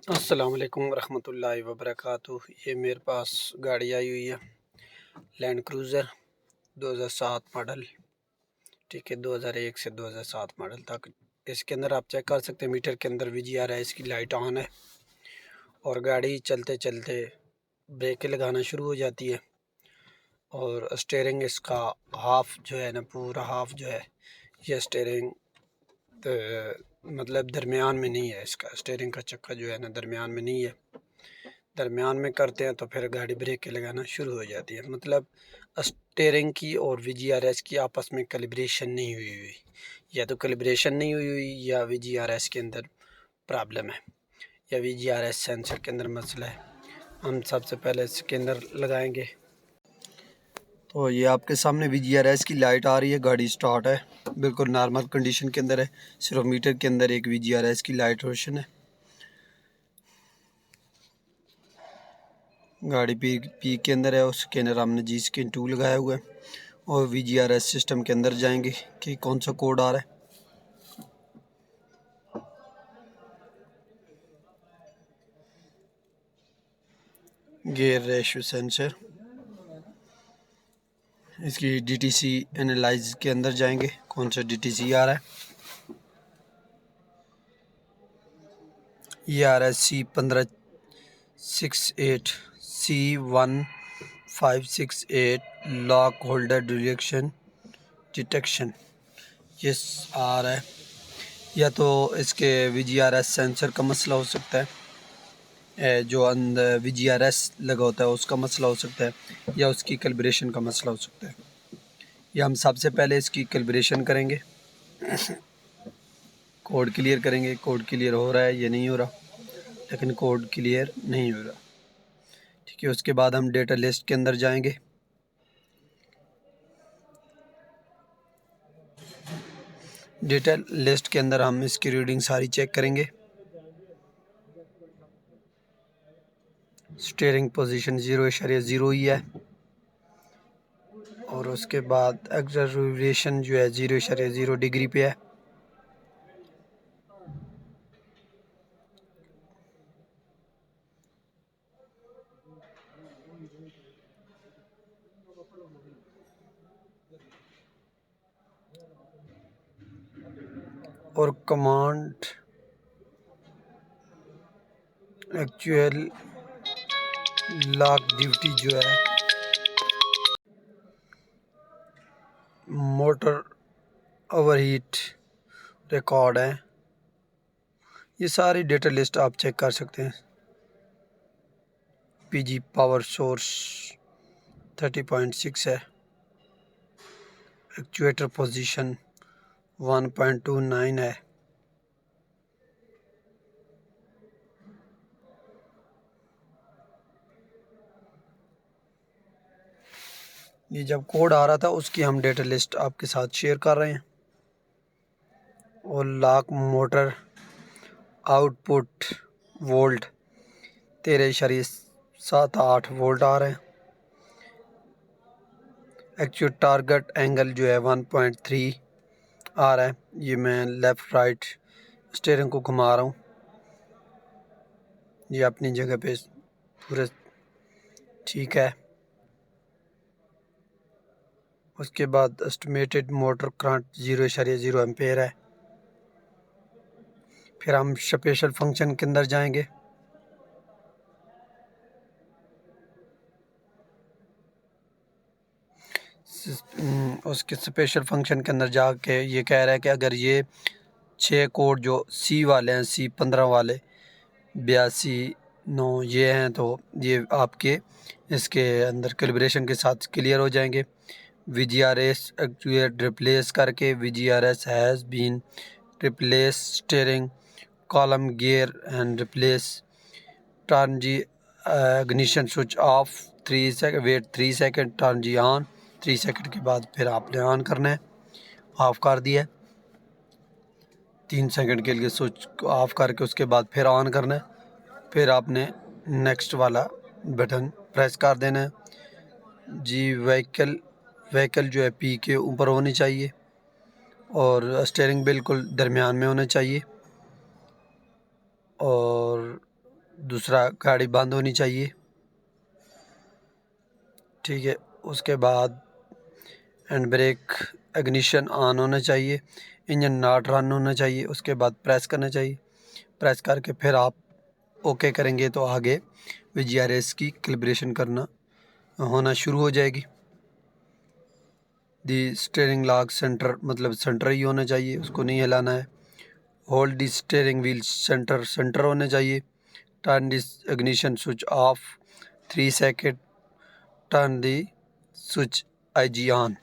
अस्सलाम वालेकुम रहमतुल्लाहि व बरकातुहू। ये मेरे पास गाड़ी आई हुई है, लैंड क्रूज़र 2007 मॉडल। ठीक है, 2001 से 2007 मॉडल तक। इसके अंदर आप चेक कर सकते हैं, मीटर के अंदर VGRS की लाइट ऑन है और गाड़ी चलते चलते ब्रेकें लगाना शुरू हो जाती है। और स्टीयरिंग इसका हाफ जो है ना, पूरा हाफ जो है, ये स्टीयरिंग मतलब दरमियान में नहीं है। इसका स्टीयरिंग का चक्का जो है ना, दरमियान में नहीं है। दरमियान में करते हैं तो फिर गाड़ी ब्रेक लगाना शुरू हो जाती है। मतलब स्टीयरिंग की और VGRS की आपस में कैलिब्रेशन नहीं हुई हुई, या तो कैलिब्रेशन नहीं हुई हुई या VGRS के अंदर प्रॉब्लम है, या VGRS सेंसर के अंदर मसला है। हम सबसे पहले इसके अंदर लगाएंगे। तो ये आपके सामने VGRS की लाइट आ रही है, गाड़ी स्टार्ट है, बिल्कुल नॉर्मल कंडीशन के अंदर है। सिर्फ मीटर के अंदर एक VGRS की लाइट रोशन है। गाड़ी पी के अंदर है, उसके अंदर हमने जी स्कैन 2 लगाया हुआ है और VGRS सिस्टम के अंदर जाएंगे कि कौन सा कोड आ रहा है। गियर रेशियो सेंसर, इसकी DTC एनालाइज के अंदर जाएंगे, कौन सा DTC आ रहा है। ये आ रहा है C1568 C1568 lock holder detection, ये आ रहा है। या तो इसके VGRS सेंसर का मसला हो सकता है, जो अंदर VGRS लगा होता है उसका मसला हो सकता है, या उसकी कैलिब्रेशन का मसला हो सकता है। या हम सबसे पहले इसकी कैलिब्रेशन करेंगे, कोड क्लियर करेंगे। कोड क्लियर हो रहा है या नहीं हो रहा, लेकिन कोड क्लियर नहीं हो रहा। ठीक है, उसके बाद हम डेटा लिस्ट के अंदर जाएंगे। डेटा लिस्ट के अंदर हम इसकी रीडिंग सारी चेक करेंगे। स्टीयरिंग पोजीशन 0.0 ही है, और उसके बाद एक्सेलरेशन जो है 0.0 डिग्री पे है। और कमांड एक्चुअल लॉक ड्यूटी जो है, मोटर ओवरहीट रिकॉर्ड है। ये सारी डेटा लिस्ट आप चेक कर सकते हैं। PG पावर सोर्स 30.6 है। एक्चुएटर पोजीशन 1.29 है। ये जब कोड आ रहा था उसकी हम डेटा लिस्ट आपके साथ शेयर कर रहे हैं। और lock motor output volt 13.78 volt आ रहे हैं। एक्चुअल टारगेट एंगल जो है 1.3 आ रहा है। ये मैं लेफ़्ट राइट स्टीयरिंग को घुमा रहा हूँ, ये अपनी जगह पे पूरा ठीक है। उसके बाद एस्टिमेटेड मोटर करंट 0.0 एम्पेयर है। फिर हम स्पेशल फंक्शन के अंदर जाएंगे। उसके स्पेशल फंक्शन के अंदर जाके ये कह रहा है कि अगर ये 6 कोड जो C वाले हैं, C15 वाले 82.9 ये हैं, तो ये आपके इसके अंदर कैलिब्रेशन के साथ क्लियर हो जाएंगे। VGRS एक्चुएट रिप्लेस करके VGRS has been replace steering column gear and replace turn the ignition switch off 3 second, wait 3 second, turn the on 3 second के बाद फिर आपने ऑन करना है। ऑफ़ कर दिया, 3 सेकंड के लिए स्विच ऑफ करके उसके बाद फिर ऑन करना है। फिर आपने नेक्स्ट वाला बटन प्रेस कर देना है। जी व्हीकल जो है P के ऊपर होनी चाहिए और स्टीयरिंग बिल्कुल दरमियान में होना चाहिए। और दूसरा गाड़ी बंद होनी चाहिए, ठीक है। उसके बाद हैंड ब्रेक इग्निशन ऑन होना चाहिए, इंजन नॉट रन होना चाहिए। उसके बाद प्रेस करना चाहिए, प्रेस करके फिर आप ओके करेंगे तो आगे VGRS की कैलिब्रेशन करना होना शुरू हो जाएगी। दी स्टीयरिंग लॉक सेंटर मतलब सेंटर ही होना चाहिए, उसको नहीं हिलाना है। Hold the steering wheel centre centre होना चाहिए। Turn the ignition switch off 3 second, turn the switch IG on,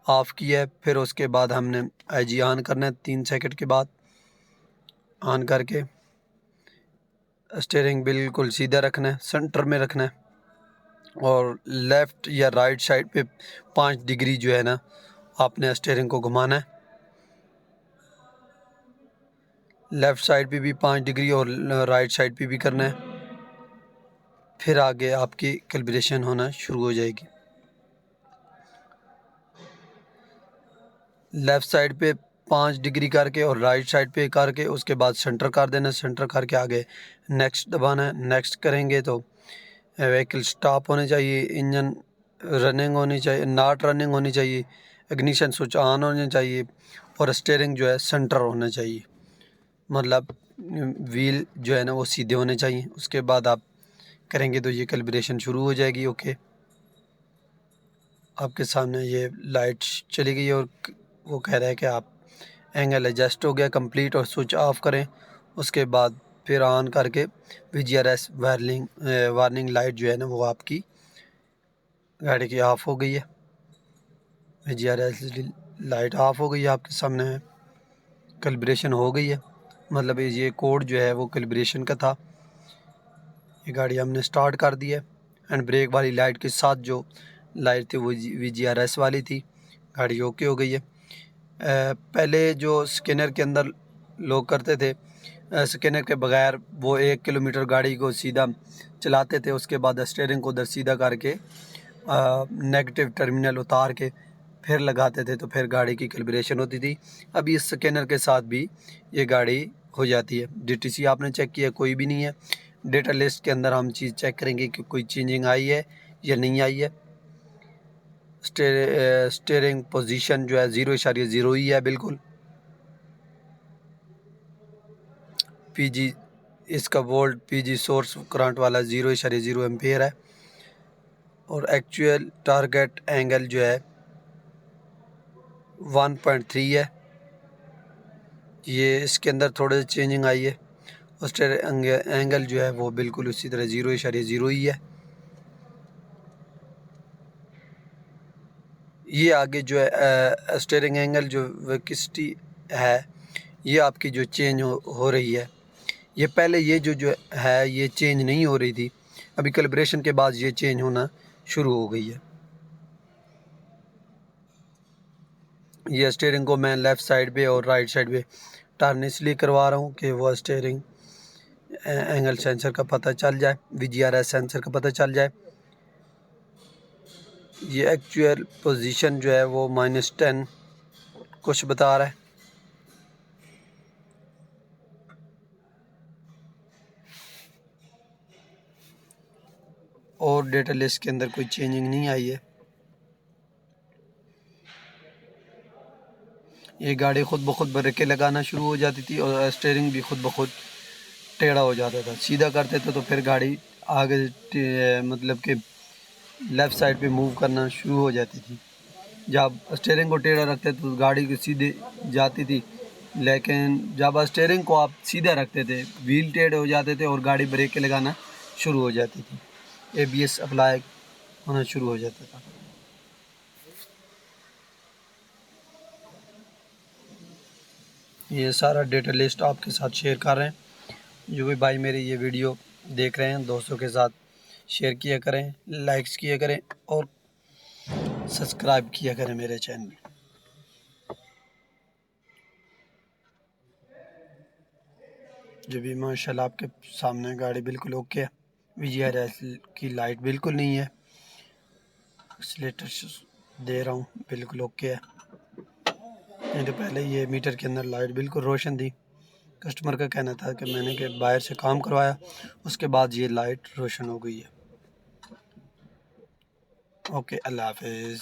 of किया है। फिर उसके बाद हमने IG ऑन करना है 3 सेकेंड के बाद। ऑन करके स्टीयरिंग बिल्कुल सीधा रखना है, सेंटर में रखना है, और लेफ़्ट या राइट साइड पे 5 डिग्री जो है ना आपने स्टीयरिंग को घुमाना है। लेफ़्ट साइड पे भी 5 डिग्री और राइट साइड पे भी करना है। फिर आगे आपकी कैलिब्रेशन होना शुरू हो जाएगी। लेफ़्ट साइड पे 5 डिग्री करके और राइट साइड पे करके उसके बाद सेंटर कर देना। सेंटर करके आगे नेक्स्ट दबाना है। नेक्स्ट करेंगे तो व्हीकल स्टॉप होने चाहिए, इंजन रनिंग होनी चाहिए, नॉट रनिंग होनी चाहिए, इग्निशन स्विच ऑन होना चाहिए, और स्टीयरिंग जो है सेंटर होना चाहिए, मतलब व्हील जो है ना वो सीधे होने चाहिए। उसके बाद आप करेंगे तो ये कैलिब्रेशन शुरू हो जाएगी। ओके, आपके सामने ये लाइट चली गई और वो कह रहा है कि आप एंगल एडजस्ट हो गया कंप्लीट, और स्विच ऑफ करें। उसके बाद फिर ऑन करके VGRS वार्निंग लाइट जो है ना वो आपकी गाड़ी की ऑफ हो गई है। VGRS लाइट ऑफ हो गई है, आपके सामने है। कैलिब्रेशन हो गई है, मतलब ये कोड जो है वो कैलिब्रेशन का था। ये गाड़ी हमने स्टार्ट कर दी है। एंड ब्रेक वाली लाइट के साथ जो लाइट थी वो VGRS वाली थी। गाड़ी ओके हो गई है। पहले जो स्कैनर के अंदर लोग करते थे, स्कैनर के बगैर वो 1 किलोमीटर गाड़ी को सीधा चलाते थे, उसके बाद स्टीयरिंग को उधर सीधा करके नेगेटिव टर्मिनल उतार के फिर लगाते थे, तो फिर गाड़ी की कैलिब्रेशन होती थी। अभी इस स्कैनर के साथ भी ये गाड़ी हो जाती है। DTC आपने चेक किया, कोई भी नहीं है। डेटा लिस्ट के अंदर हम चीज़ चेक करेंगे कि कोई चेंजिंग आई है या नहीं आई है। स्टीयरिंग पोजीशन जो है 0.0 ही है बिल्कुल। PG इसका वोल्ट PG सोर्स करंट वाला 0.0 एम्पियर है, और एक्चुअल टारगेट एंगल जो है 1.3 है। ये इसके अंदर थोड़े से चेंजिंग आई है। और स्टीयरिंग एंगल जो है वो बिल्कुल उसी तरह 0.0 ही है। ये आगे जो है स्टीयरिंग एंगल जो वेकिस्टी है, ये आपकी जो चेंज हो रही है। ये पहले ये जो है ये चेंज नहीं हो रही थी, अभी कैलिब्रेशन के बाद ये चेंज होना शुरू हो गई है। ये स्टीयरिंग को मैं लेफ़्ट साइड पे और राइट साइड पे टर्न इसलिए करवा रहा हूँ कि वो स्टीयरिंग एंगल सेंसर का पता चल जाए, VGRS सेंसर का पता चल जाए। ये एक्चुअल पोजीशन जो है वो -10 कुछ बता रहा है। और डेटा लिस्ट के अंदर कोई चेंजिंग नहीं आई है। ये गाड़ी खुद ब खुद ब्रेकें लगाना शुरू हो जाती थी, और स्टीयरिंग भी खुद ब खुद टेढ़ा हो जाता था। सीधा करते थे तो फिर गाड़ी आगे मतलब कि लेफ़्ट साइड पे मूव करना शुरू हो जाती थी। जब स्टीयरिंग को टेढ़ा रखते थे तो गाड़ी की सीधे जाती थी, लेकिन जब स्टीयरिंग को आप सीधा रखते थे व्हील टेढ़े हो जाते थे और गाड़ी ब्रेकें लगाना शुरू हो जाती थी, ABS अप्लाई होना शुरू हो जाता था। ये सारा डेटा लिस्ट आपके साथ शेयर कर रहे हैं। जो भी भाई मेरे ये वीडियो देख रहे हैं दोस्तों के साथ शेयर किया करें, लाइक्स किया करें, और सब्सक्राइब किया करें मेरे चैनल। जो भी माशाल्लाह आपके सामने गाड़ी बिल्कुल ओके है। VGRS की लाइट बिल्कुल नहीं है, एक्सीलेटर दे रहा हूँ बिल्कुल ओके है। नहीं तो पहले ये मीटर के अंदर लाइट बिल्कुल रोशन थी, कस्टमर का कहना था कि मैंने के बाहर से काम करवाया, उसके बाद ये लाइट रोशन हो गई है। ओके, अल्लाह हाफिज़।